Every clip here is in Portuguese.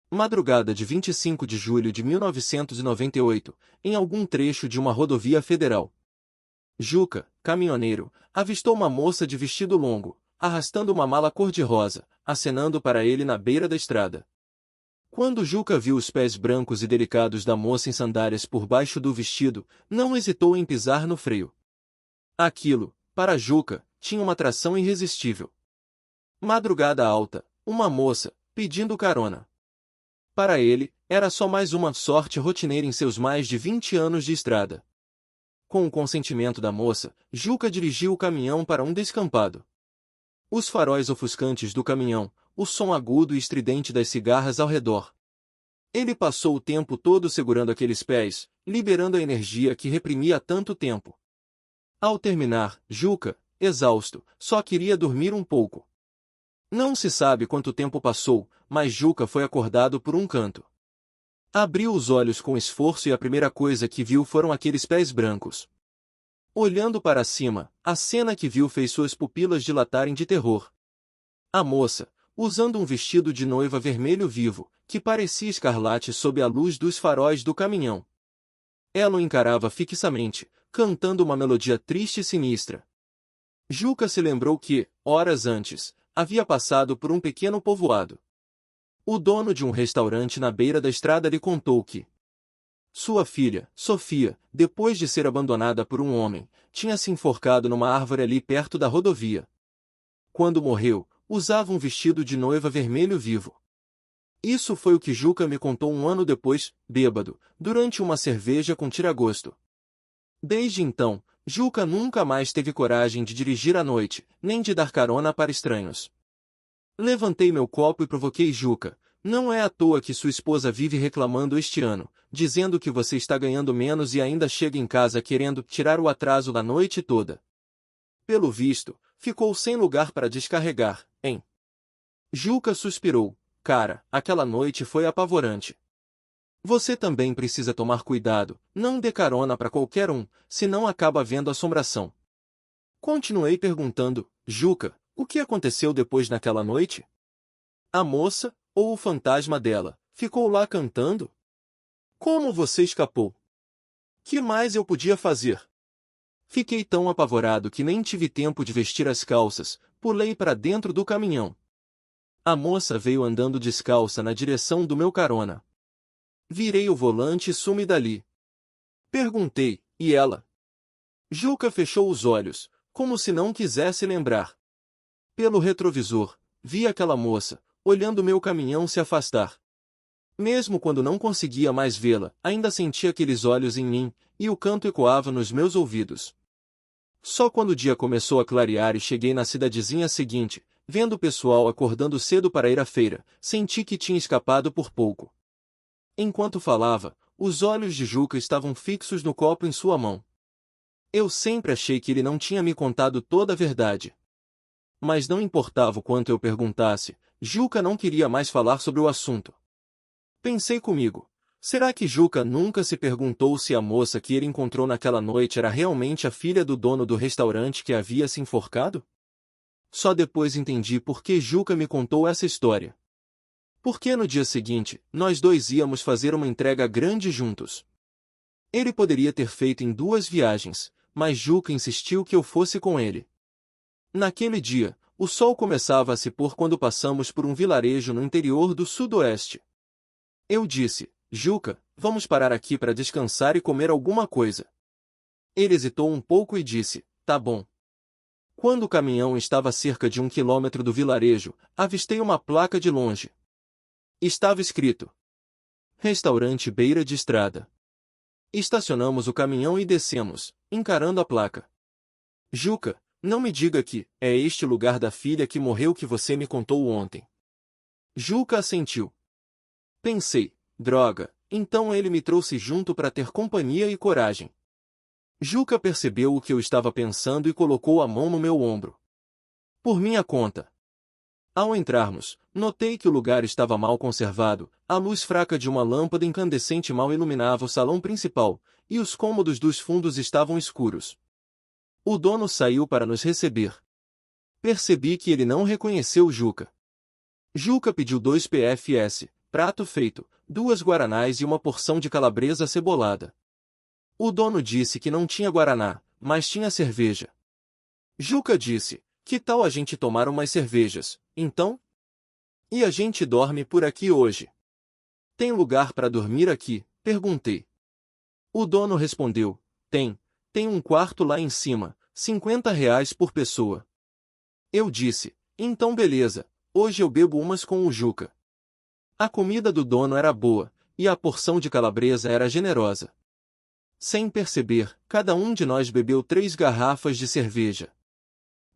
Madrugada de 25 de julho de 1998, em algum trecho de uma rodovia federal. Juca, caminhoneiro, avistou uma moça de vestido longo, arrastando uma mala cor-de-rosa, acenando para ele na beira da estrada. Quando Juca viu os pés brancos e delicados da moça em sandálias por baixo do vestido, não hesitou em pisar no freio. Aquilo, para Juca, tinha uma atração irresistível. Madrugada alta, uma moça, pedindo carona. Para ele, era só mais uma sorte rotineira em seus mais de 20 anos de estrada. Com o consentimento da moça, Juca dirigiu o caminhão para um descampado. Os faróis ofuscantes do caminhão, o som agudo e estridente das cigarras ao redor. Ele passou o tempo todo segurando aqueles pés, liberando a energia que reprimia há tanto tempo. Ao terminar, Juca, exausto, só queria dormir um pouco. Não se sabe quanto tempo passou, mas Juca foi acordado por um canto. Abriu os olhos com esforço e a primeira coisa que viu foram aqueles pés brancos. Olhando para cima, a cena que viu fez suas pupilas dilatarem de terror. A moça, usando um vestido de noiva vermelho vivo, que parecia escarlate sob a luz dos faróis do caminhão. Ela o encarava fixamente, cantando uma melodia triste e sinistra. Juca se lembrou que, horas antes, havia passado por um pequeno povoado. O dono de um restaurante na beira da estrada lhe contou que sua filha, Sofia, depois de ser abandonada por um homem, tinha se enforcado numa árvore ali perto da rodovia. Quando morreu, usava um vestido de noiva vermelho vivo. Isso foi o que Juca me contou um ano depois, bêbado, durante uma cerveja com tiragosto. Desde então, Juca nunca mais teve coragem de dirigir à noite, nem de dar carona para estranhos. Levantei meu copo e provoquei Juca. Não é à toa que sua esposa vive reclamando este ano, dizendo que você está ganhando menos e ainda chega em casa querendo tirar o atraso da noite toda. Pelo visto, ficou sem lugar para descarregar, hein? Juca suspirou. Cara, aquela noite foi apavorante. Você também precisa tomar cuidado, não dê carona para qualquer um, senão acaba vendo assombração. Continuei perguntando, Juca, o que aconteceu depois naquela noite? A moça, ou o fantasma dela, ficou lá cantando? Como você escapou? Que mais eu podia fazer? Fiquei tão apavorado que nem tive tempo de vestir as calças, pulei para dentro do caminhão. A moça veio andando descalça na direção do meu carona. Virei o volante e sumi dali. Perguntei, e ela? Juca fechou os olhos, como se não quisesse lembrar. Pelo retrovisor, vi aquela moça, olhando meu caminhão se afastar. Mesmo quando não conseguia mais vê-la, ainda sentia aqueles olhos em mim, e o canto ecoava nos meus ouvidos. Só quando o dia começou a clarear e cheguei na cidadezinha seguinte, vendo o pessoal acordando cedo para ir à feira, senti que tinha escapado por pouco. Enquanto falava, os olhos de Juca estavam fixos no copo em sua mão. Eu sempre achei que ele não tinha me contado toda a verdade. Mas não importava o quanto eu perguntasse, Juca não queria mais falar sobre o assunto. Pensei comigo, será que Juca nunca se perguntou se a moça que ele encontrou naquela noite era realmente a filha do dono do restaurante que havia se enforcado? Só depois entendi por que Juca me contou essa história. Porque no dia seguinte, nós dois íamos fazer uma entrega grande juntos. Ele poderia ter feito em 2 viagens, mas Juca insistiu que eu fosse com ele. Naquele dia, o sol começava a se pôr quando passamos por um vilarejo no interior do sudoeste. Eu disse, Juca, vamos parar aqui para descansar e comer alguma coisa. Ele hesitou um pouco e disse, tá bom. Quando o caminhão estava a cerca de 1 quilômetro do vilarejo, avistei uma placa de longe. Estava escrito: Restaurante beira de estrada. Estacionamos o caminhão e descemos, encarando a placa. Juca, não me diga que é este o lugar da filha que morreu que você me contou ontem. Juca assentiu. Pensei, droga, então ele me trouxe junto para ter companhia e coragem. Juca percebeu o que eu estava pensando e colocou a mão no meu ombro. Por minha conta. Ao entrarmos, notei que o lugar estava mal conservado, a luz fraca de uma lâmpada incandescente mal iluminava o salão principal, e os cômodos dos fundos estavam escuros. O dono saiu para nos receber. Percebi que ele não reconheceu Juca. Juca pediu 2 PFS, prato feito, 2 guaranás e uma porção de calabresa acebolada. O dono disse que não tinha guaraná, mas tinha cerveja. Juca disse, que tal a gente tomar umas cervejas, então? E a gente dorme por aqui hoje. Tem lugar para dormir aqui? Perguntei. O dono respondeu, tem um quarto lá em cima, R$ 50 por pessoa. Eu disse, então beleza, hoje eu bebo umas com o Juca. A comida do dono era boa, e a porção de calabresa era generosa. Sem perceber, cada um de nós bebeu 3 garrafas de cerveja.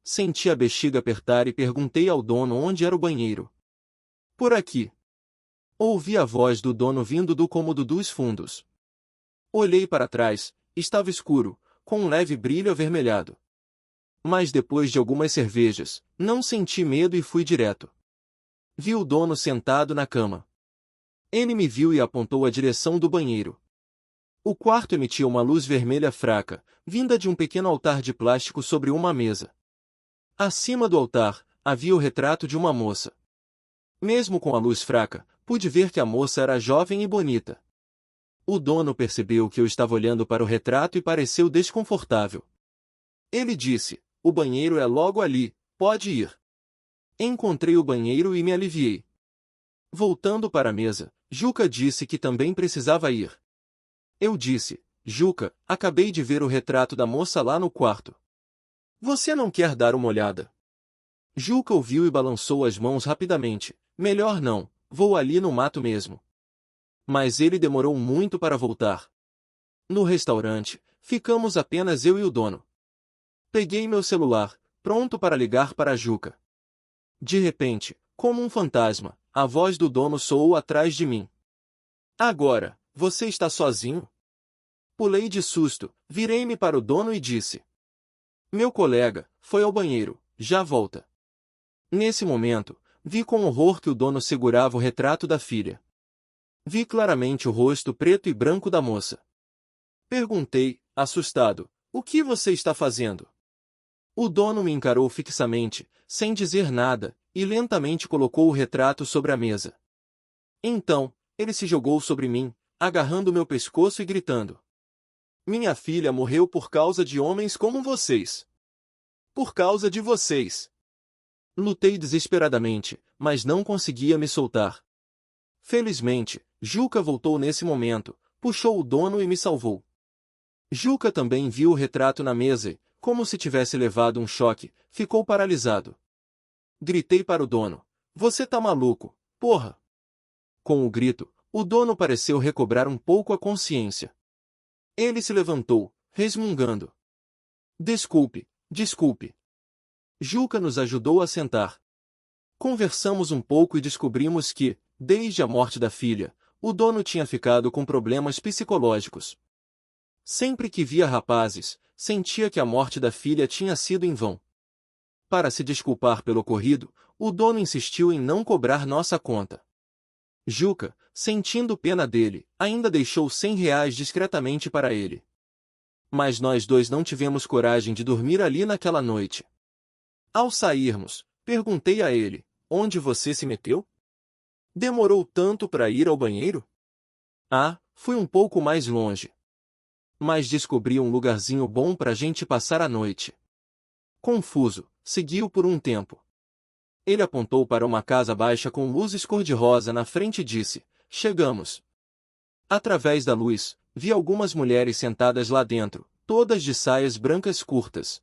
Senti a bexiga apertar e perguntei ao dono onde era o banheiro. Por aqui. Ouvi a voz do dono vindo do cômodo dos fundos. Olhei para trás, estava escuro, com um leve brilho avermelhado. Mas depois de algumas cervejas, não senti medo e fui direto. Vi o dono sentado na cama. Ele me viu e apontou a direção do banheiro. O quarto emitia uma luz vermelha fraca, vinda de um pequeno altar de plástico sobre uma mesa. Acima do altar, havia o retrato de uma moça. Mesmo com a luz fraca, pude ver que a moça era jovem e bonita. O dono percebeu que eu estava olhando para o retrato e pareceu desconfortável. Ele disse, o banheiro é logo ali, pode ir. Encontrei o banheiro e me aliviei. Voltando para a mesa, Juca disse que também precisava ir. Eu disse, Juca, acabei de ver o retrato da moça lá no quarto. Você não quer dar uma olhada? Juca ouviu e balançou as mãos rapidamente. Melhor não, vou ali no mato mesmo. Mas ele demorou muito para voltar. No restaurante, ficamos apenas eu e o dono. Peguei meu celular, pronto para ligar para a Juca. De repente, como um fantasma, a voz do dono soou atrás de mim. Agora, você está sozinho? Pulei de susto, virei-me para o dono e disse. Meu colega, foi ao banheiro, já volta. Nesse momento, vi com horror que o dono segurava o retrato da filha. Vi claramente o rosto preto e branco da moça. Perguntei, assustado, o que você está fazendo? O dono me encarou fixamente, sem dizer nada, e lentamente colocou o retrato sobre a mesa. Então, ele se jogou sobre mim, agarrando meu pescoço e gritando. Minha filha morreu por causa de homens como vocês. Por causa de vocês. Lutei desesperadamente, mas não conseguia me soltar. Felizmente, Juca voltou nesse momento, puxou o dono e me salvou. Juca também viu o retrato na mesa e, como se tivesse levado um choque, ficou paralisado. Gritei para o dono. Você tá maluco, porra! Com o grito, o dono pareceu recobrar um pouco a consciência. Ele se levantou, resmungando. Desculpe, desculpe. Juca nos ajudou a sentar. Conversamos um pouco e descobrimos que, desde a morte da filha, o dono tinha ficado com problemas psicológicos. Sempre que via rapazes, sentia que a morte da filha tinha sido em vão. Para se desculpar pelo ocorrido, o dono insistiu em não cobrar nossa conta. Juca, sentindo pena dele, ainda deixou R$ 100 discretamente para ele. Mas nós dois não tivemos coragem de dormir ali naquela noite. Ao sairmos, perguntei a ele, onde você se meteu? Demorou tanto para ir ao banheiro? Ah, fui um pouco mais longe. Mas descobri um lugarzinho bom para a gente passar a noite. Confuso, seguiu por um tempo. Ele apontou para uma casa baixa com luzes cor-de-rosa na frente e disse, chegamos. Através da luz, vi algumas mulheres sentadas lá dentro, todas de saias brancas curtas.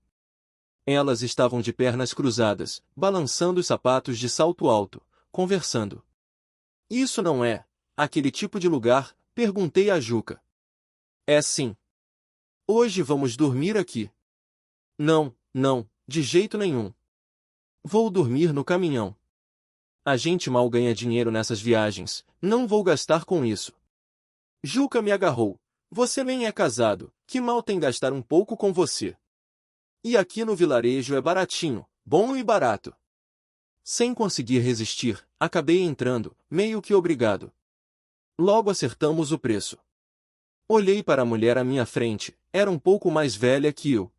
Elas estavam de pernas cruzadas, balançando os sapatos de salto alto, conversando. Isso não é aquele tipo de lugar? Perguntei a Juca. É sim. Hoje vamos dormir aqui. Não, de jeito nenhum. Vou dormir no caminhão. A gente mal ganha dinheiro nessas viagens, não vou gastar com isso. Juca me agarrou. Você nem é casado, que mal tem gastar um pouco com você. E aqui no vilarejo é baratinho, bom e barato. Sem conseguir resistir, acabei entrando, meio que obrigado. Logo acertamos o preço. Olhei para a mulher à minha frente, era um pouco mais velha que eu.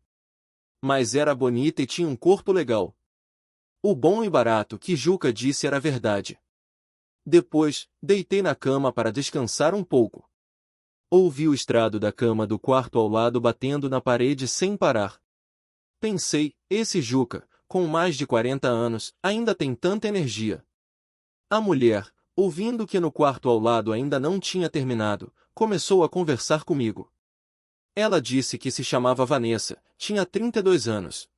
Mas era bonita e tinha um corpo legal. O bom e barato que Juca disse era verdade. Depois, deitei na cama para descansar um pouco. Ouvi o estrado da cama do quarto ao lado batendo na parede sem parar. Pensei, esse Juca, com mais de 40 anos, ainda tem tanta energia. A mulher, ouvindo que no quarto ao lado ainda não tinha terminado, começou a conversar comigo. Ela disse que se chamava Vanessa, tinha 32 anos.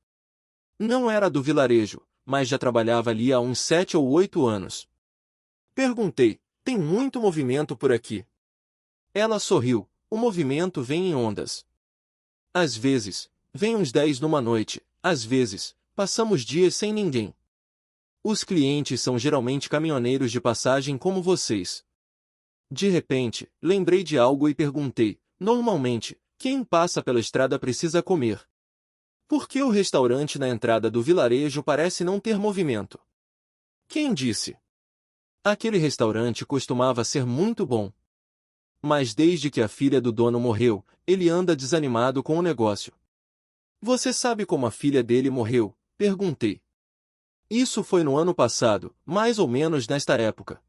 Não era do vilarejo, mas já trabalhava ali há uns 7 ou 8 anos. Perguntei, tem muito movimento por aqui? Ela sorriu, o movimento vem em ondas. Às vezes, vem uns 10 numa noite, às vezes, passamos dias sem ninguém. Os clientes são geralmente caminhoneiros de passagem como vocês. De repente, lembrei de algo e perguntei, normalmente, quem passa pela estrada precisa comer. Por que o restaurante na entrada do vilarejo parece não ter movimento? Quem disse? Aquele restaurante costumava ser muito bom. Mas desde que a filha do dono morreu, ele anda desanimado com o negócio. Você sabe como a filha dele morreu? Perguntei. Isso foi no ano passado, mais ou menos nesta época.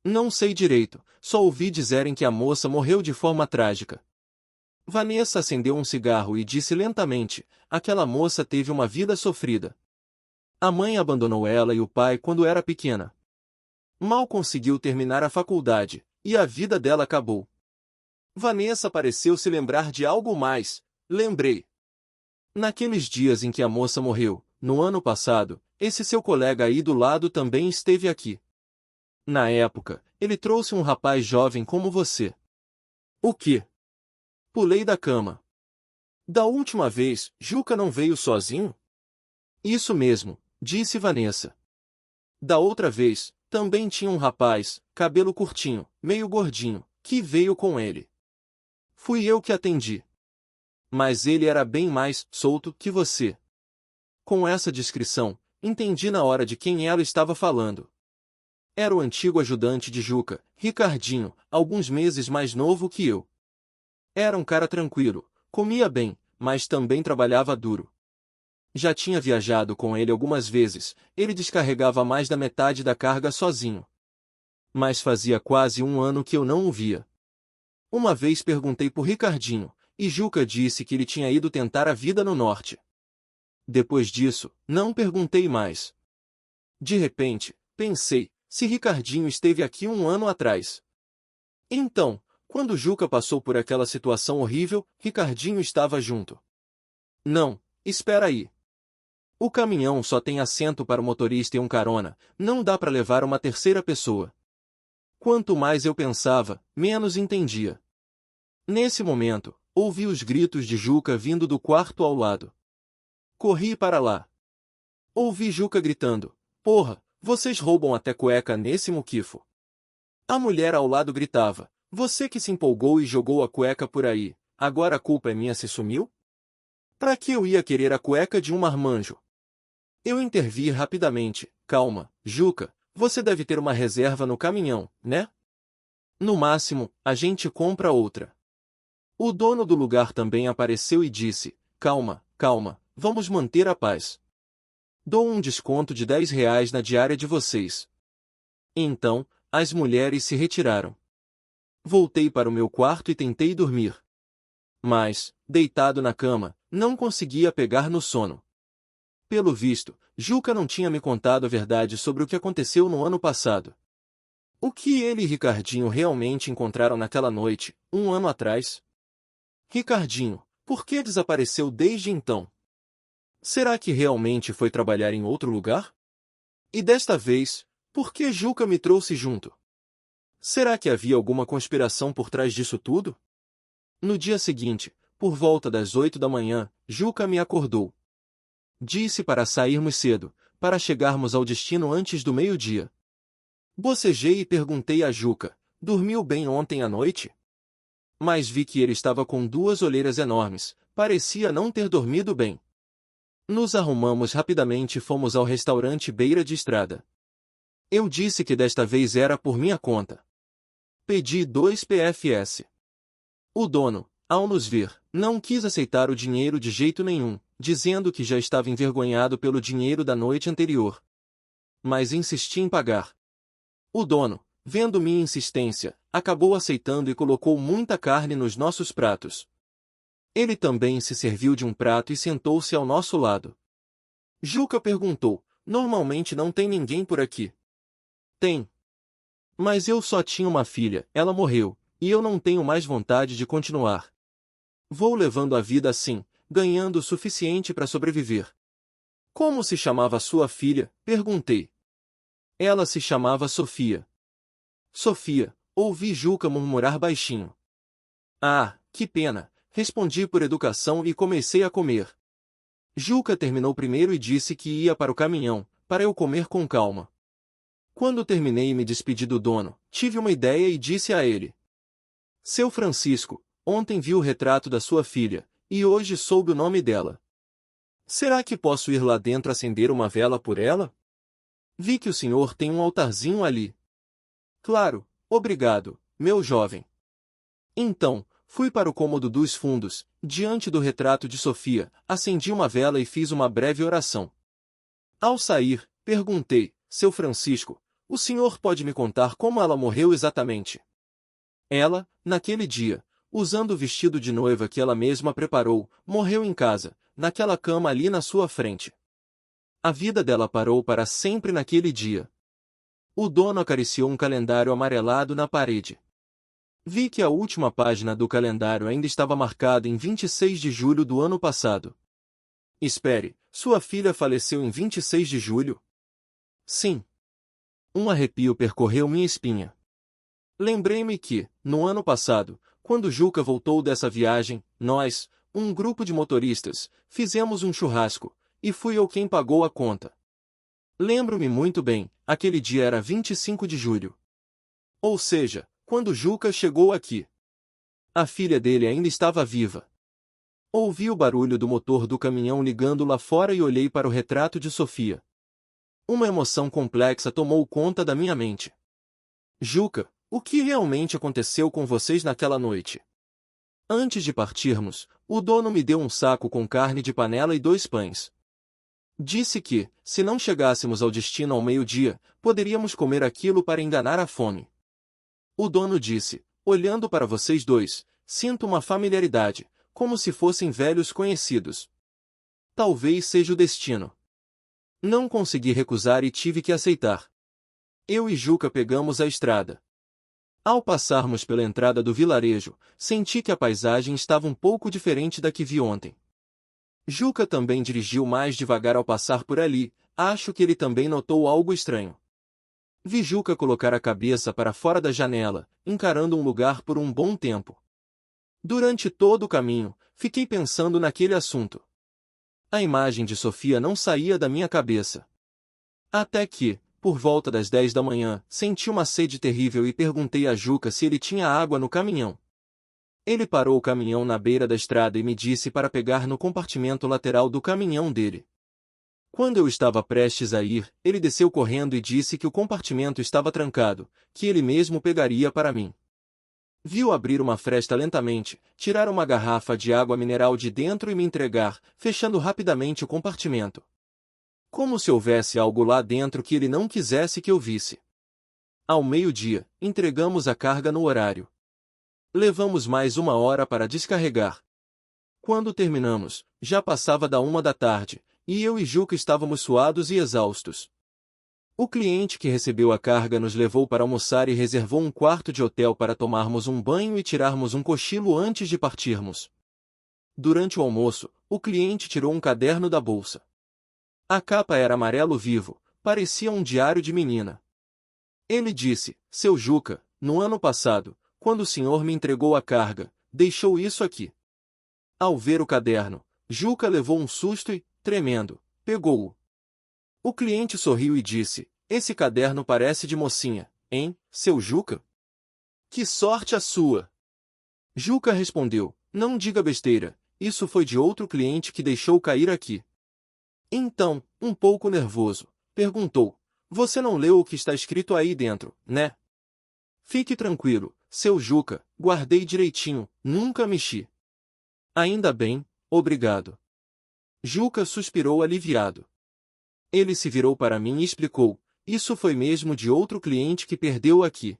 Não sei direito, só ouvi dizerem que a moça morreu de forma trágica. Vanessa acendeu um cigarro e disse lentamente, aquela moça teve uma vida sofrida. A mãe abandonou ela e o pai quando era pequena. Mal conseguiu terminar a faculdade, e a vida dela acabou. Vanessa pareceu se lembrar de algo mais, lembrei. Naqueles dias em que a moça morreu, no ano passado, esse seu colega aí do lado também esteve aqui. Na época, ele trouxe um rapaz jovem como você. O quê? Pulei da cama. Da última vez, Juca não veio sozinho? Isso mesmo, disse Vanessa. Da outra vez, também tinha um rapaz, cabelo curtinho, meio gordinho, que veio com ele. Fui eu que atendi. Mas ele era bem mais solto que você. Com essa descrição, entendi na hora de quem ela estava falando. Era o antigo ajudante de Juca, Ricardinho, alguns meses mais novo que eu. Era um cara tranquilo, comia bem, mas também trabalhava duro. Já tinha viajado com ele algumas vezes, ele descarregava mais da metade da carga sozinho. Mas fazia quase um ano que eu não o via. Uma vez perguntei por Ricardinho, e Juca disse que ele tinha ido tentar a vida no norte. Depois disso, não perguntei mais. De repente, pensei, se Ricardinho esteve aqui um ano atrás. Então, quando Juca passou por aquela situação horrível, Ricardinho estava junto. Não, espera aí. O caminhão só tem assento para o motorista e um carona, não dá para levar uma terceira pessoa. Quanto mais eu pensava, menos entendia. Nesse momento, ouvi os gritos de Juca vindo do quarto ao lado. Corri para lá. Ouvi Juca gritando, porra, vocês roubam até cueca nesse muquifo. A mulher ao lado gritava, você que se empolgou e jogou a cueca por aí, agora a culpa é minha se sumiu? Pra que eu ia querer a cueca de um marmanjo? Eu intervi rapidamente, calma, Juca, você deve ter uma reserva no caminhão, né? No máximo, a gente compra outra. O dono do lugar também apareceu e disse, calma, calma, vamos manter a paz. Dou um desconto de R$ 10 na diária de vocês. Então, as mulheres se retiraram. Voltei para o meu quarto e tentei dormir. Mas, deitado na cama, não conseguia pegar no sono. Pelo visto, Juca não tinha me contado a verdade sobre o que aconteceu no ano passado. O que ele e Ricardinho realmente encontraram naquela noite, um ano atrás? Ricardinho, por que desapareceu desde então? Será que realmente foi trabalhar em outro lugar? E desta vez, por que Juca me trouxe junto? Será que havia alguma conspiração por trás disso tudo? No dia seguinte, por volta das 8 da manhã, Juca me acordou. Disse para sairmos cedo, para chegarmos ao destino antes do meio-dia. Bocejei e perguntei a Juca, dormiu bem ontem à noite? Mas vi que ele estava com duas olheiras enormes, parecia não ter dormido bem. Nos arrumamos rapidamente e fomos ao restaurante beira de estrada. Eu disse que desta vez era por minha conta. Pedi 2 PFS. O dono, ao nos ver, não quis aceitar o dinheiro de jeito nenhum, dizendo que já estava envergonhado pelo dinheiro da noite anterior. Mas insisti em pagar. O dono, vendo minha insistência, acabou aceitando e colocou muita carne nos nossos pratos. Ele também se serviu de um prato e sentou-se ao nosso lado. Juca perguntou: normalmente não tem ninguém por aqui? Tem. Mas eu só tinha uma filha, ela morreu, e eu não tenho mais vontade de continuar. Vou levando a vida assim, ganhando o suficiente para sobreviver. Como se chamava sua filha? Perguntei. Ela se chamava Sofia. Sofia, ouvi Juca murmurar baixinho. Ah, que pena, respondi por educação e comecei a comer. Juca terminou primeiro e disse que ia para o caminhão, para eu comer com calma. Quando terminei e me despedi do dono, tive uma ideia e disse a ele: Seu Francisco, ontem vi o retrato da sua filha, e hoje soube o nome dela. Será que posso ir lá dentro acender uma vela por ela? Vi que o senhor tem um altarzinho ali. Claro, obrigado, meu jovem. Então, fui para o cômodo dos fundos, diante do retrato de Sofia, acendi uma vela e fiz uma breve oração. Ao sair, perguntei: Seu Francisco, o senhor pode me contar como ela morreu exatamente? Ela, naquele dia, usando o vestido de noiva que ela mesma preparou, morreu em casa, naquela cama ali na sua frente. A vida dela parou para sempre naquele dia. O dono acariciou um calendário amarelado na parede. Vi que a última página do calendário ainda estava marcada em 26 de julho do ano passado. Espere, sua filha faleceu em 26 de julho? Sim. Um arrepio percorreu minha espinha. Lembrei-me que, no ano passado, quando Juca voltou dessa viagem, nós, um grupo de motoristas, fizemos um churrasco, e fui eu quem pagou a conta. Lembro-me muito bem, aquele dia era 25 de julho. Ou seja, quando Juca chegou aqui. A filha dele ainda estava viva. Ouvi o barulho do motor do caminhão ligando lá fora e olhei para o retrato de Sofia. Uma emoção complexa tomou conta da minha mente. Juca, o que realmente aconteceu com vocês naquela noite? Antes de partirmos, o dono me deu um saco com carne de panela e 2 pães. Disse que, se não chegássemos ao destino ao meio-dia, poderíamos comer aquilo para enganar a fome. O dono disse: olhando para vocês dois, sinto uma familiaridade, como se fossem velhos conhecidos. Talvez seja o destino. Não consegui recusar e tive que aceitar. Eu e Juca pegamos a estrada. Ao passarmos pela entrada do vilarejo, senti que a paisagem estava um pouco diferente da que vi ontem. Juca também dirigiu mais devagar ao passar por ali, acho que ele também notou algo estranho. Vi Juca colocar a cabeça para fora da janela, encarando um lugar por um bom tempo. Durante todo o caminho, fiquei pensando naquele assunto. A imagem de Sofia não saía da minha cabeça. Até que, por volta das 10 da manhã, senti uma sede terrível e perguntei a Juca se ele tinha água no caminhão. Ele parou o caminhão na beira da estrada e me disse para pegar no compartimento lateral do caminhão dele. Quando eu estava prestes a ir, ele desceu correndo e disse que o compartimento estava trancado, que ele mesmo pegaria para mim. Viu abrir uma fresta lentamente, tirar uma garrafa de água mineral de dentro e me entregar, fechando rapidamente o compartimento. Como se houvesse algo lá dentro que ele não quisesse que eu visse. Ao meio-dia, entregamos a carga no horário. Levamos mais 1 hora para descarregar. Quando terminamos, já passava da 1 da tarde, e eu e Juca estávamos suados e exaustos. O cliente que recebeu a carga nos levou para almoçar e reservou um quarto de hotel para tomarmos um banho e tirarmos um cochilo antes de partirmos. Durante o almoço, o cliente tirou um caderno da bolsa. A capa era amarelo vivo, parecia um diário de menina. Ele disse: Seu Juca, no ano passado, quando o senhor me entregou a carga, deixou isso aqui. Ao ver o caderno, Juca levou um susto e, tremendo, pegou-o. O cliente sorriu e disse: Esse caderno parece de mocinha, hein, seu Juca? Que sorte a sua! Juca respondeu: Não diga besteira, isso foi de outro cliente que deixou cair aqui. Então, um pouco nervoso, perguntou: Você não leu o que está escrito aí dentro, né? Fique tranquilo, seu Juca, guardei direitinho, nunca mexi. Ainda bem, obrigado. Juca suspirou aliviado. Ele se virou para mim e explicou: isso foi mesmo de outro cliente que perdeu aqui.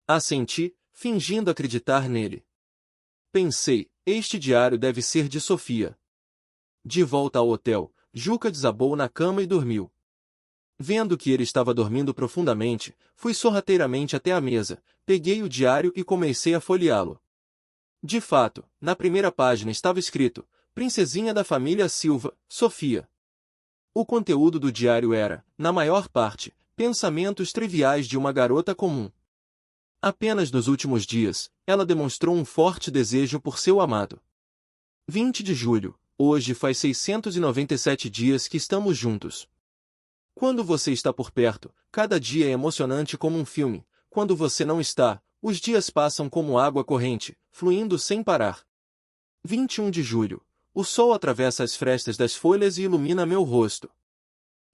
Assenti, fingindo acreditar nele. Pensei, este diário deve ser de Sofia. De volta ao hotel, Juca desabou na cama e dormiu. Vendo que ele estava dormindo profundamente, fui sorrateiramente até a mesa, peguei o diário e comecei a folheá-lo. De fato, na primeira página estava escrito, Princesinha da família Silva, Sofia. O conteúdo do diário era, na maior parte, pensamentos triviais de uma garota comum. Apenas nos últimos dias, ela demonstrou um forte desejo por seu amado. 20 de julho, hoje faz 697 dias que estamos juntos. Quando você está por perto, cada dia é emocionante como um filme. Quando você não está, os dias passam como água corrente, fluindo sem parar. 21 de julho. O sol atravessa as frestas das folhas e ilumina meu rosto.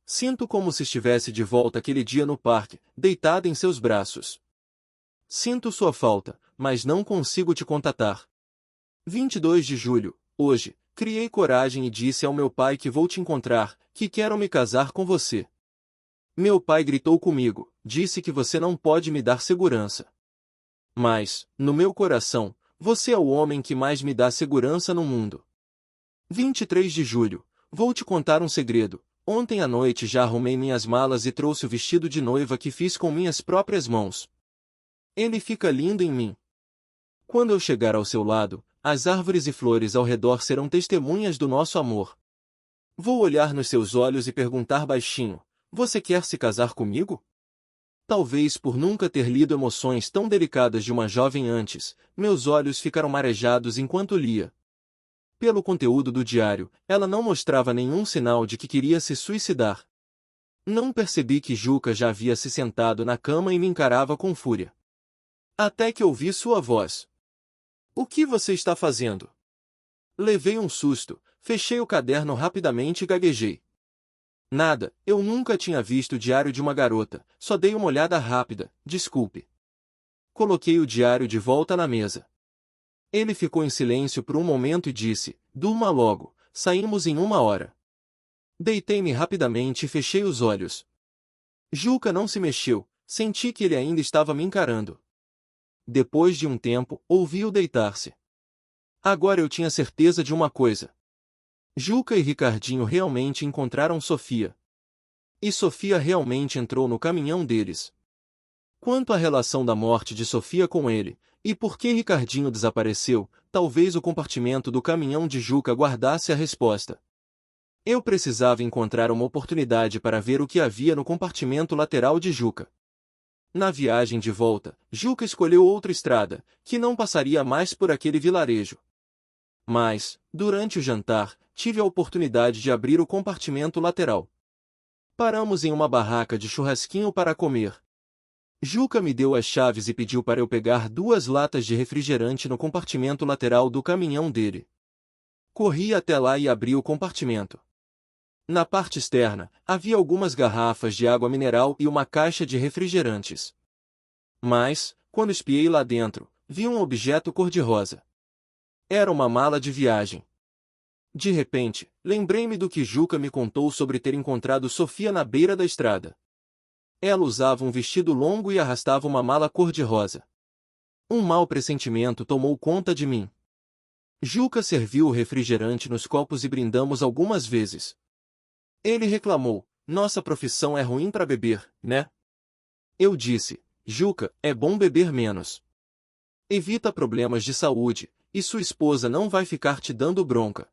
Sinto como se estivesse de volta aquele dia no parque, deitada em seus braços. Sinto sua falta, mas não consigo te contatar. 22 de julho. Hoje, criei coragem e disse ao meu pai que vou te encontrar, que quero me casar com você. Meu pai gritou comigo, disse que você não pode me dar segurança. Mas, no meu coração, você é o homem que mais me dá segurança no mundo. 23 de julho. Vou te contar um segredo. Ontem à noite já arrumei minhas malas e trouxe o vestido de noiva que fiz com minhas próprias mãos. Ele fica lindo em mim. Quando eu chegar ao seu lado, as árvores e flores ao redor serão testemunhas do nosso amor. Vou olhar nos seus olhos e perguntar baixinho, você quer se casar comigo? Talvez por nunca ter lido emoções tão delicadas de uma jovem antes, meus olhos ficaram marejados enquanto lia. Pelo conteúdo do diário, ela não mostrava nenhum sinal de que queria se suicidar. Não percebi que Juca já havia se sentado na cama e me encarava com fúria. Até que ouvi sua voz. O que você está fazendo? Levei um susto, fechei o caderno rapidamente e gaguejei. Nada, eu nunca tinha visto o diário de uma garota, só dei uma olhada rápida, desculpe. Coloquei o diário de volta na mesa. Ele ficou em silêncio por um momento e disse, durma logo, saímos em 1 hora. Deitei-me rapidamente e fechei os olhos. Juca não se mexeu, senti que ele ainda estava me encarando. Depois de um tempo, ouvi-o deitar-se. Agora eu tinha certeza de uma coisa. Juca e Ricardinho realmente encontraram Sofia. E Sofia realmente entrou no caminhão deles. Quanto à relação da morte de Sofia com ele, e por que Ricardinho desapareceu, talvez o compartimento do caminhão de Juca guardasse a resposta. Eu precisava encontrar uma oportunidade para ver o que havia no compartimento lateral de Juca. Na viagem de volta, Juca escolheu outra estrada, que não passaria mais por aquele vilarejo. Mas, durante o jantar, tive a oportunidade de abrir o compartimento lateral. Paramos em uma barraca de churrasquinho para comer. Juca me deu as chaves e pediu para eu pegar 2 latas de refrigerante no compartimento lateral do caminhão dele. Corri até lá e abri o compartimento. Na parte externa, havia algumas garrafas de água mineral e uma caixa de refrigerantes. Mas, quando espiei lá dentro, vi um objeto cor-de-rosa. Era uma mala de viagem. De repente, lembrei-me do que Juca me contou sobre ter encontrado Sofia na beira da estrada. Ela usava um vestido longo e arrastava uma mala cor-de-rosa. Um mau pressentimento tomou conta de mim. Juca serviu o refrigerante nos copos e brindamos algumas vezes. Ele reclamou, nossa profissão é ruim para beber, né? Eu disse, Juca, é bom beber menos. Evita problemas de saúde, e sua esposa não vai ficar te dando bronca.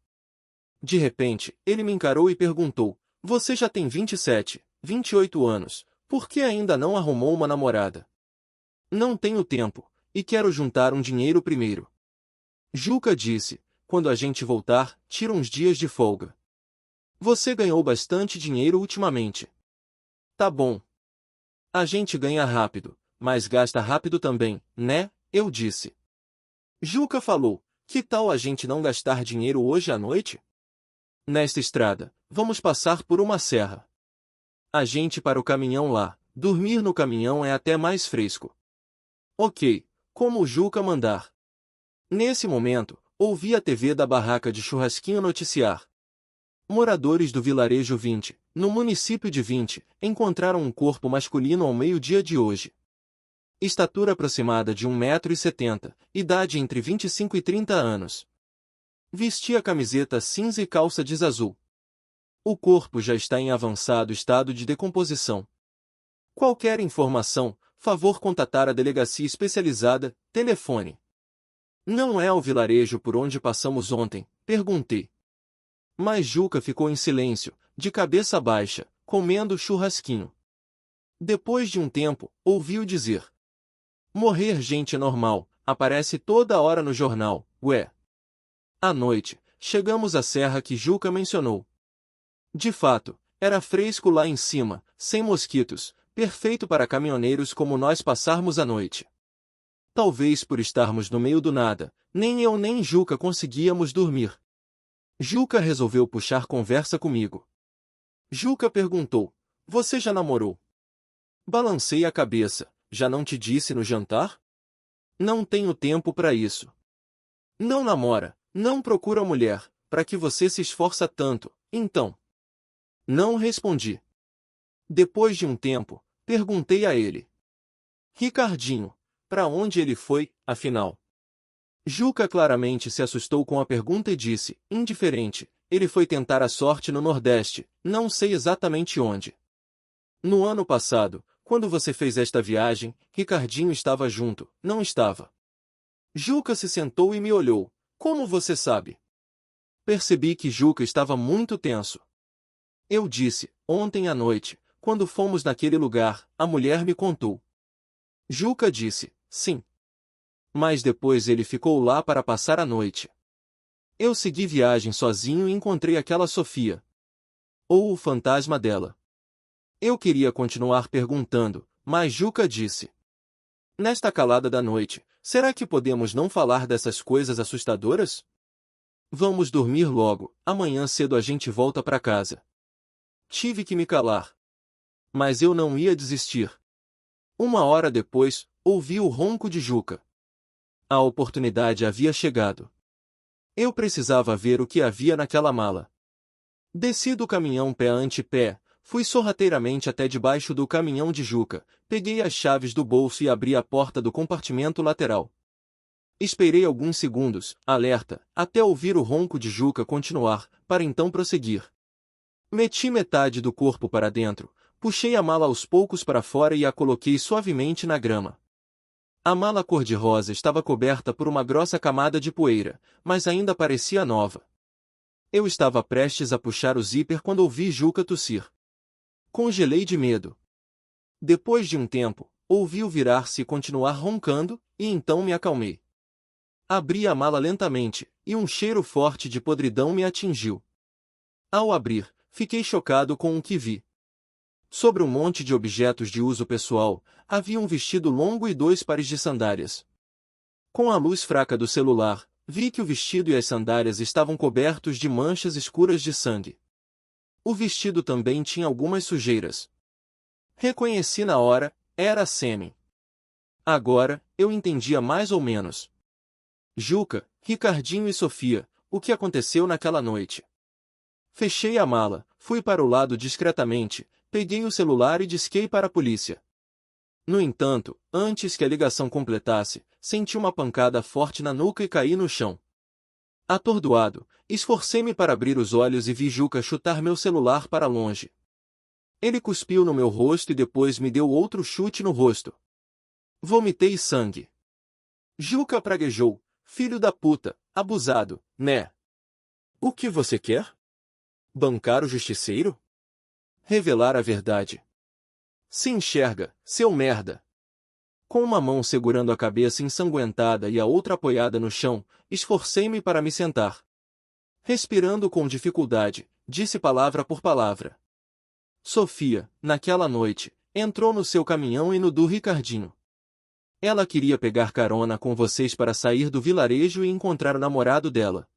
De repente, ele me encarou e perguntou, você já tem 27, 28 anos, por que ainda não arrumou uma namorada? Não tenho tempo, e quero juntar um dinheiro primeiro. Juca disse, quando a gente voltar, tira uns dias de folga. Você ganhou bastante dinheiro ultimamente. Tá bom. A gente ganha rápido, mas gasta rápido também, né? Eu disse. Juca falou, que tal a gente não gastar dinheiro hoje à noite? Nesta estrada, vamos passar por uma serra. A gente para o caminhão lá, dormir no caminhão é até mais fresco. Ok, como o Juca mandar. Nesse momento, ouvi a TV da barraca de churrasquinho noticiar. Moradores do vilarejo 20, no município de 20, encontraram um corpo masculino ao meio-dia de hoje. Estatura aproximada de 1,70 m, idade entre 25 e 30 anos. Vestia camiseta cinza e calça jeans azul. O corpo já está em avançado estado de decomposição. Qualquer informação, favor contatar a delegacia especializada, telefone. Não é ao vilarejo por onde passamos ontem? Perguntei. Mas Juca ficou em silêncio, de cabeça baixa, comendo churrasquinho. Depois de um tempo, ouviu dizer: morrer gente normal, aparece toda hora no jornal, ué. À noite, chegamos à serra que Juca mencionou. De fato, era fresco lá em cima, sem mosquitos, perfeito para caminhoneiros como nós passarmos a noite. Talvez por estarmos no meio do nada, nem eu nem Juca conseguíamos dormir. Juca resolveu puxar conversa comigo. Juca perguntou: você já namorou? Balancei a cabeça. Já não te disse no jantar? Não tenho tempo para isso. Não namora, não procura mulher, para que você se esforça tanto, então? Não respondi. Depois de um tempo, perguntei a ele: Ricardinho, para onde ele foi, afinal? Juca claramente se assustou com a pergunta e disse, indiferente: ele foi tentar a sorte no Nordeste, não sei exatamente onde. No ano passado, quando você fez esta viagem, Ricardinho estava junto, não estava? Juca se sentou e me olhou. Como você sabe? Percebi que Juca estava muito tenso. Eu disse: ontem à noite, quando fomos naquele lugar, a mulher me contou. Juca disse: sim. Mas depois ele ficou lá para passar a noite. Eu segui viagem sozinho e encontrei aquela Sofia. Ou o fantasma dela. Eu queria continuar perguntando, mas Juca disse: nesta calada da noite, será que podemos não falar dessas coisas assustadoras? Vamos dormir logo, amanhã cedo a gente volta para casa. Tive que me calar. Mas eu não ia desistir. 1 hora depois, ouvi o ronco de Juca. A oportunidade havia chegado. Eu precisava ver o que havia naquela mala. Desci do caminhão pé ante pé, fui sorrateiramente até debaixo do caminhão de Juca, peguei as chaves do bolso e abri a porta do compartimento lateral. Esperei alguns segundos, alerta, até ouvir o ronco de Juca continuar, para então prosseguir. Meti metade do corpo para dentro, puxei a mala aos poucos para fora e a coloquei suavemente na grama. A mala cor-de-rosa estava coberta por uma grossa camada de poeira, mas ainda parecia nova. Eu estava prestes a puxar o zíper quando ouvi Juca tossir. Congelei de medo. Depois de um tempo, ouvi-o virar-se e continuar roncando, e então me acalmei. Abri a mala lentamente, e um cheiro forte de podridão me atingiu. Ao abrir, fiquei chocado com o que vi. Sobre um monte de objetos de uso pessoal, havia um vestido longo e 2 pares de sandálias. Com a luz fraca do celular, vi que o vestido e as sandálias estavam cobertos de manchas escuras de sangue. O vestido também tinha algumas sujeiras. Reconheci na hora, era sêmen. Agora, eu entendia mais ou menos. Juca, Ricardinho e Sofia, o que aconteceu naquela noite? Fechei a mala, fui para o lado discretamente, peguei o celular e disquei para a polícia. No entanto, antes que a ligação completasse, senti uma pancada forte na nuca e caí no chão. Atordoado, esforcei-me para abrir os olhos e vi Juca chutar meu celular para longe. Ele cuspiu no meu rosto e depois me deu outro chute no rosto. Vomitei sangue. Juca praguejou: filho da puta, abusado, né? O que você quer? Bancar o justiceiro? Revelar a verdade. Se enxerga, seu merda. Com uma mão segurando a cabeça ensanguentada e a outra apoiada no chão, esforcei-me para me sentar. Respirando com dificuldade, disse palavra por palavra. Sofia, naquela noite, entrou no seu caminhão e no do Ricardinho. Ela queria pegar carona com vocês para sair do vilarejo e encontrar o namorado dela.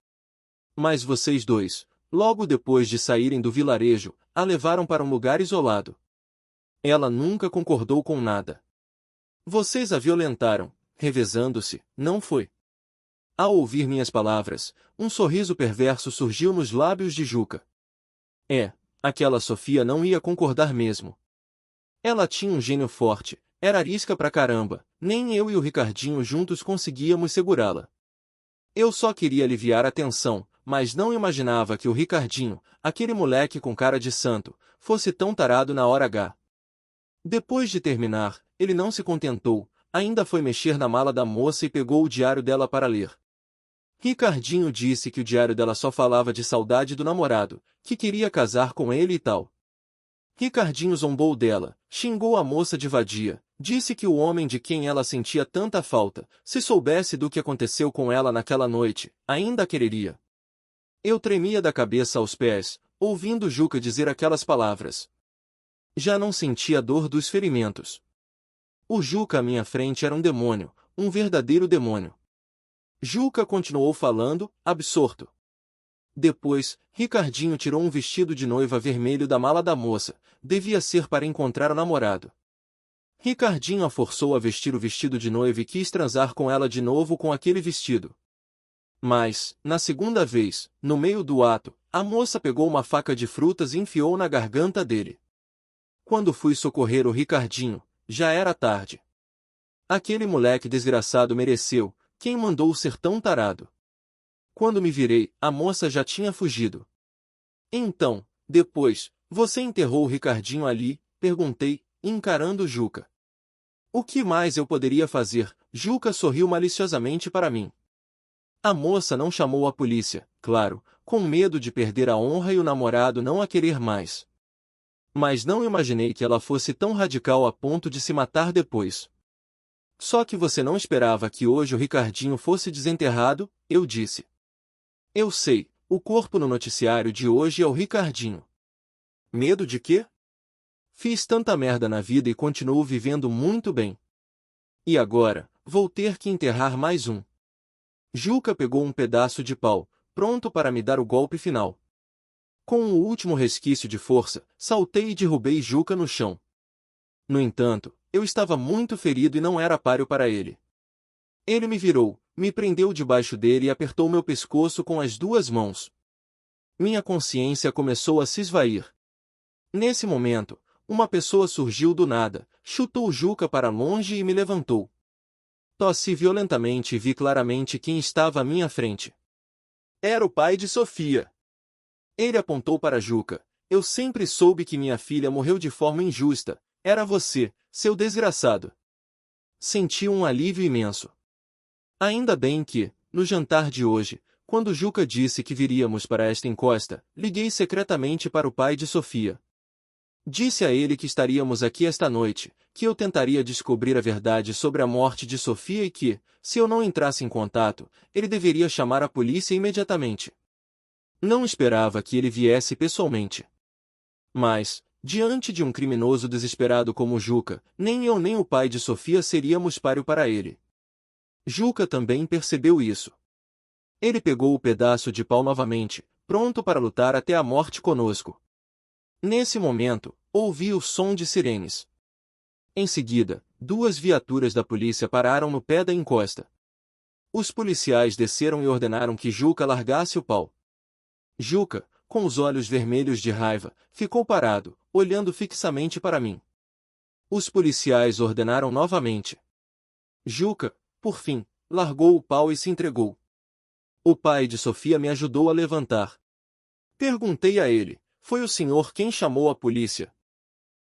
Mas vocês dois, logo depois de saírem do vilarejo, a levaram para um lugar isolado. Ela nunca concordou com nada. Vocês a violentaram, revezando-se, não foi? Ao ouvir minhas palavras, um sorriso perverso surgiu nos lábios de Juca. Aquela Sofia não ia concordar mesmo. Ela tinha um gênio forte, era arisca pra caramba, nem eu e o Ricardinho juntos conseguíamos segurá-la. Eu só queria aliviar a tensão, mas não imaginava que o Ricardinho, aquele moleque com cara de santo, fosse tão tarado na hora H. Depois de terminar, ele não se contentou, ainda foi mexer na mala da moça e pegou o diário dela para ler. Ricardinho disse que o diário dela só falava de saudade do namorado, que queria casar com ele e tal. Ricardinho zombou dela, xingou a moça de vadia, disse que o homem de quem ela sentia tanta falta, se soubesse do que aconteceu com ela naquela noite, ainda a quereria. Eu tremia da cabeça aos pés, ouvindo Juca dizer aquelas palavras. Já não sentia a dor dos ferimentos. O Juca à minha frente era um demônio, um verdadeiro demônio. Juca continuou falando, absorto. Depois, Ricardinho tirou um vestido de noiva vermelho da mala da moça, devia ser para encontrar o namorado. Ricardinho a forçou a vestir o vestido de noiva e quis transar com ela de novo com aquele vestido. Mas, na segunda vez, no meio do ato, a moça pegou uma faca de frutas e enfiou na garganta dele. Quando fui socorrer o Ricardinho, já era tarde. Aquele moleque desgraçado mereceu, quem mandou ser tão tarado? Quando me virei, a moça já tinha fugido. Então, depois, você enterrou o Ricardinho ali? Perguntei, encarando Juca. O que mais eu poderia fazer? Juca sorriu maliciosamente para mim. A moça não chamou a polícia, claro, com medo de perder a honra e o namorado não a querer mais. Mas não imaginei que ela fosse tão radical a ponto de se matar depois. Só que você não esperava que hoje o Ricardinho fosse desenterrado, eu disse. Eu sei, o corpo no noticiário de hoje é o Ricardinho. Medo de quê? Fiz tanta merda na vida e continuo vivendo muito bem. E agora, vou ter que enterrar mais um. Juca pegou um pedaço de pau, pronto para me dar o golpe final. Com o último resquício de força, saltei e derrubei Juca no chão. No entanto, eu estava muito ferido e não era páreo para ele. Ele me virou, me prendeu debaixo dele e apertou meu pescoço com as duas mãos. Minha consciência começou a se esvair. Nesse momento, uma pessoa surgiu do nada, chutou Juca para longe e me levantou. Tossi violentamente e vi claramente quem estava à minha frente. Era o pai de Sofia. Ele apontou para Juca. Eu sempre soube que minha filha morreu de forma injusta. Era você, seu desgraçado. Senti um alívio imenso. Ainda bem que, no jantar de hoje, quando Juca disse que viríamos para esta encosta, liguei secretamente para o pai de Sofia. Disse a ele que estaríamos aqui esta noite, que eu tentaria descobrir a verdade sobre a morte de Sofia e que, se eu não entrasse em contato, ele deveria chamar a polícia imediatamente. Não esperava que ele viesse pessoalmente. Mas, diante de um criminoso desesperado como Juca, nem eu nem o pai de Sofia seríamos páreo para ele. Juca também percebeu isso. Ele pegou o pedaço de pau novamente, pronto para lutar até a morte conosco. Nesse momento, ouvi o som de sirenes. Em seguida, duas viaturas da polícia pararam no pé da encosta. Os policiais desceram e ordenaram que Juca largasse o pau. Juca, com os olhos vermelhos de raiva, ficou parado, olhando fixamente para mim. Os policiais ordenaram novamente. Juca, por fim, largou o pau e se entregou. O pai de Sofia me ajudou a levantar. Perguntei a ele, foi o senhor quem chamou a polícia?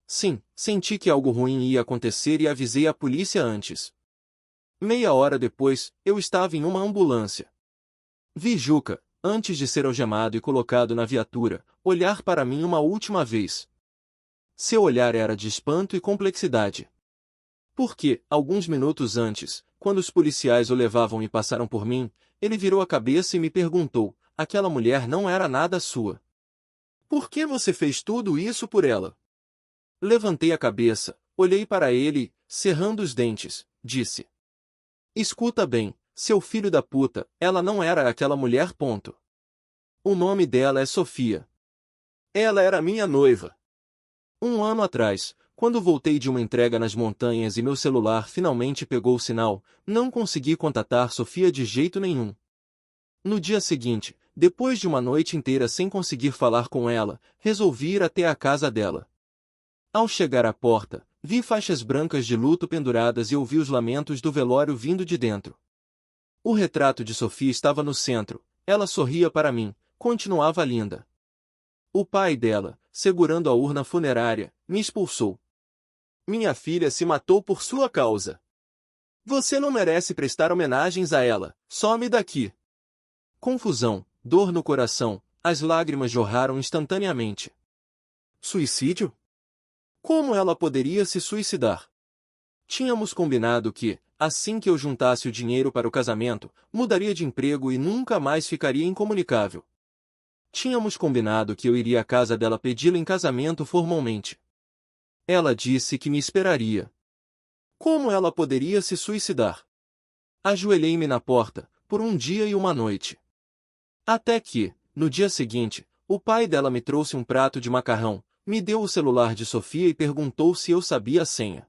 Sim, senti que algo ruim ia acontecer e avisei a polícia antes. Meia hora depois, eu estava em uma ambulância. Vi Juca, antes de ser algemado e colocado na viatura, olhar para mim uma última vez. Seu olhar era de espanto e complexidade. Porque, alguns minutos antes, quando os policiais o levavam e passaram por mim, ele virou a cabeça e me perguntou, aquela mulher não era nada sua. Por que você fez tudo isso por ela? Levantei a cabeça, olhei para ele e, cerrando os dentes, disse. Escuta bem, seu filho da puta, ela não era aquela mulher ponto. O nome dela é Sofia. Ela era minha noiva. 1 ano atrás, quando voltei de uma entrega nas montanhas e meu celular finalmente pegou o sinal, não consegui contatar Sofia de jeito nenhum. No dia seguinte, Depois de uma noite inteira sem conseguir falar com ela, resolvi ir até a casa dela. Ao chegar à porta, vi faixas brancas de luto penduradas e ouvi os lamentos do velório vindo de dentro. O retrato de Sofia estava no centro, ela sorria para mim, continuava linda. O pai dela, segurando a urna funerária, me expulsou. Minha filha se matou por sua causa. Você não merece prestar homenagens a ela, some daqui. Confusão, dor no coração, as lágrimas jorraram instantaneamente. Suicídio? Como ela poderia se suicidar? Tínhamos combinado que, assim que eu juntasse o dinheiro para o casamento, mudaria de emprego e nunca mais ficaria incomunicável. Tínhamos combinado que eu iria à casa dela pedi-la em casamento formalmente. Ela disse que me esperaria. Como ela poderia se suicidar? Ajoelhei-me na porta, por um dia e uma noite. Até que, no dia seguinte, o pai dela me trouxe um prato de macarrão, me deu o celular de Sofia e perguntou se eu sabia a senha.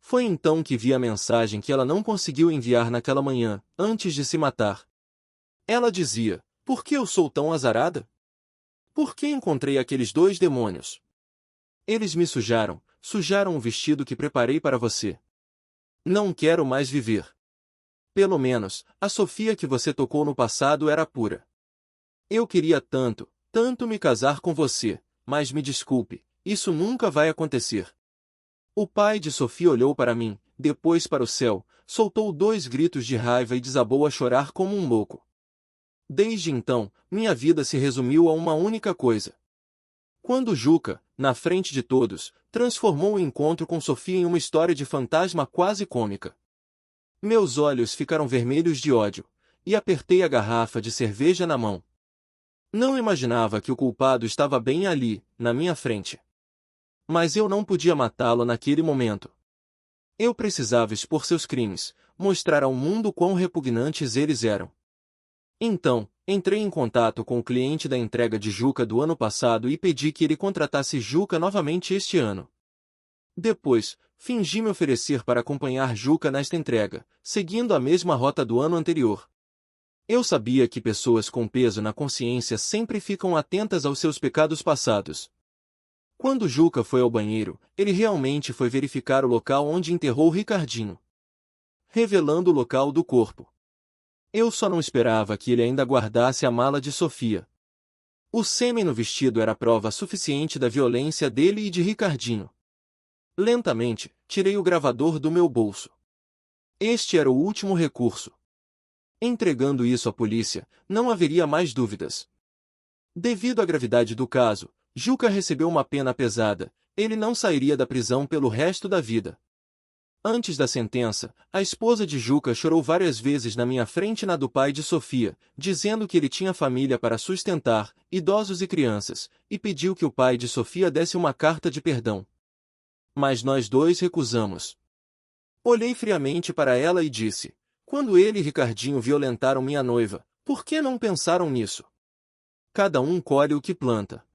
Foi então que vi a mensagem que ela não conseguiu enviar naquela manhã, antes de se matar. Ela dizia: por que eu sou tão azarada? Por que encontrei aqueles dois demônios? Eles me sujaram o vestido que preparei para você. Não quero mais viver. Pelo menos, a Sofia que você tocou no passado era pura. Eu queria tanto, tanto me casar com você, mas me desculpe, isso nunca vai acontecer. O pai de Sofia olhou para mim, depois para o céu, soltou 2 gritos de raiva e desabou a chorar como um louco. Desde então, minha vida se resumiu a uma única coisa. Quando Juca, na frente de todos, transformou o encontro com Sofia em uma história de fantasma quase cômica. Meus olhos ficaram vermelhos de ódio, e apertei a garrafa de cerveja na mão. Não imaginava que o culpado estava bem ali, na minha frente. Mas eu não podia matá-lo naquele momento. Eu precisava expor seus crimes, mostrar ao mundo quão repugnantes eles eram. Então, entrei em contato com o cliente da entrega de Juca do ano passado e pedi que ele contratasse Juca novamente este ano. Depois, fingi me oferecer para acompanhar Juca nesta entrega, seguindo a mesma rota do ano anterior. Eu sabia que pessoas com peso na consciência sempre ficam atentas aos seus pecados passados. Quando Juca foi ao banheiro, ele realmente foi verificar o local onde enterrou Ricardinho, revelando o local do corpo. Eu só não esperava que ele ainda guardasse a mala de Sofia. O sêmen no vestido era prova suficiente da violência dele e de Ricardinho. Lentamente, tirei o gravador do meu bolso. Este era o último recurso. Entregando isso à polícia, não haveria mais dúvidas. Devido à gravidade do caso, Juca recebeu uma pena pesada, ele não sairia da prisão pelo resto da vida. Antes da sentença, a esposa de Juca chorou várias vezes na minha frente e na do pai de Sofia, dizendo que ele tinha família para sustentar, idosos e crianças, e pediu que o pai de Sofia desse uma carta de perdão. Mas nós dois recusamos. Olhei friamente para ela e disse: quando ele e Ricardinho violentaram minha noiva, por que não pensaram nisso? Cada um colhe o que planta.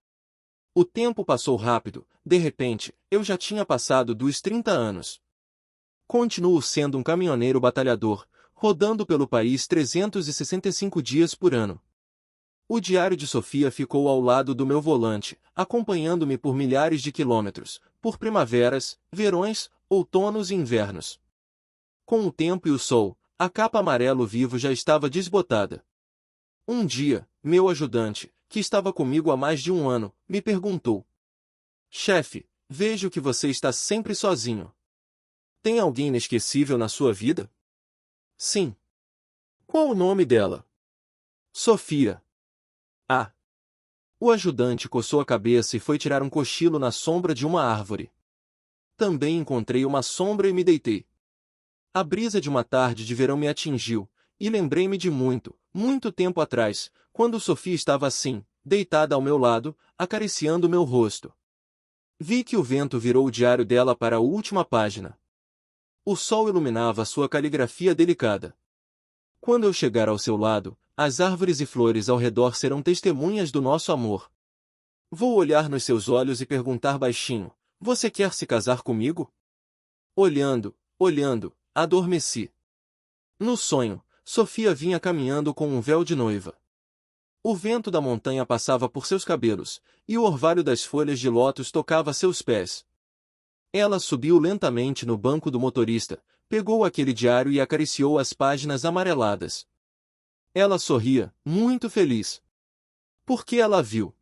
O tempo passou rápido, de repente, eu já tinha passado dos 30 anos. Continuo sendo um caminhoneiro batalhador, rodando pelo país 365 dias por ano. O diário de Sofia ficou ao lado do meu volante, acompanhando-me por milhares de quilômetros, por primaveras, verões, outonos e invernos. Com o tempo e o sol, a capa amarelo vivo já estava desbotada. Um dia, meu ajudante, que estava comigo há mais de um ano, me perguntou: chefe, vejo que você está sempre sozinho. Tem alguém inesquecível na sua vida? Sim. Qual o nome dela? Sofia. Ah. O ajudante coçou a cabeça e foi tirar um cochilo na sombra de uma árvore. Também encontrei uma sombra e me deitei. A brisa de uma tarde de verão me atingiu, e lembrei-me de muito, muito tempo atrás, quando Sofia estava assim, deitada ao meu lado, acariciando meu rosto. Vi que o vento virou o diário dela para a última página. O sol iluminava sua caligrafia delicada. Quando eu chegar ao seu lado, as árvores e flores ao redor serão testemunhas do nosso amor. Vou olhar nos seus olhos e perguntar baixinho: você quer se casar comigo? Olhando, adormeci. No sonho, Sofia vinha caminhando com um véu de noiva. O vento da montanha passava por seus cabelos, e o orvalho das folhas de lótus tocava seus pés. Ela subiu lentamente no banco do motorista, pegou aquele diário e acariciou as páginas amareladas. Ela sorria, muito feliz. Porque ela viu.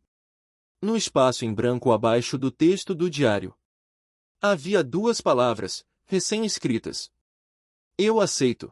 No espaço em branco abaixo do texto do diário, havia duas palavras, recém-escritas. Eu aceito.